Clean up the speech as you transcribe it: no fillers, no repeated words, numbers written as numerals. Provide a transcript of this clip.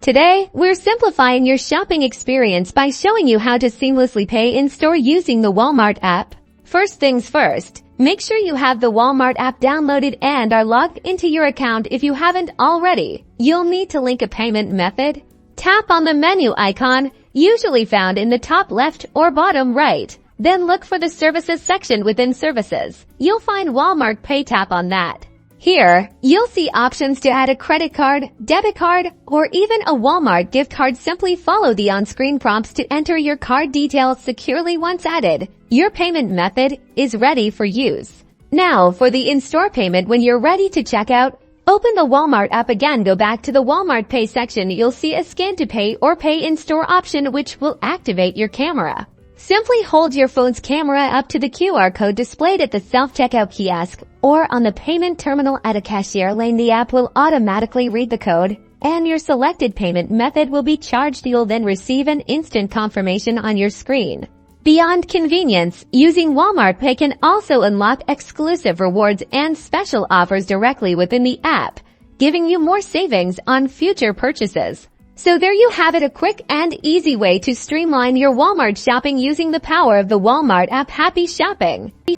Today, we're simplifying your shopping experience by showing you how to seamlessly pay in-store using the Walmart app. First things first, make sure you have the Walmart app downloaded and are logged into your account if you haven't already. You'll need to link a payment method. Tap on the menu icon, usually found in the top left or bottom right. Then look for the Services section within Services. You'll find Walmart Pay. Tap on that. Here, you'll see options to add a credit card, debit card, or even a Walmart gift card. Simply follow the on-screen prompts to enter your card details securely. Once added, your payment method is ready for use. Now, for the in-store payment, when you're ready to check out, open the Walmart app again. Go back to the Walmart Pay section. You'll see a Scan to Pay or Pay in-store option, which will activate your camera. Simply hold your phone's camera up to the QR code displayed at the self-checkout kiosk or on the payment terminal at a cashier lane. The app will automatically read the code, and your selected payment method will be charged. You'll then receive an instant confirmation on your screen. Beyond convenience, using Walmart Pay can also unlock exclusive rewards and special offers directly within the app, giving you more savings on future purchases. So there you have it, a quick and easy way to streamline your Walmart shopping using the power of the Walmart app. Happy shopping!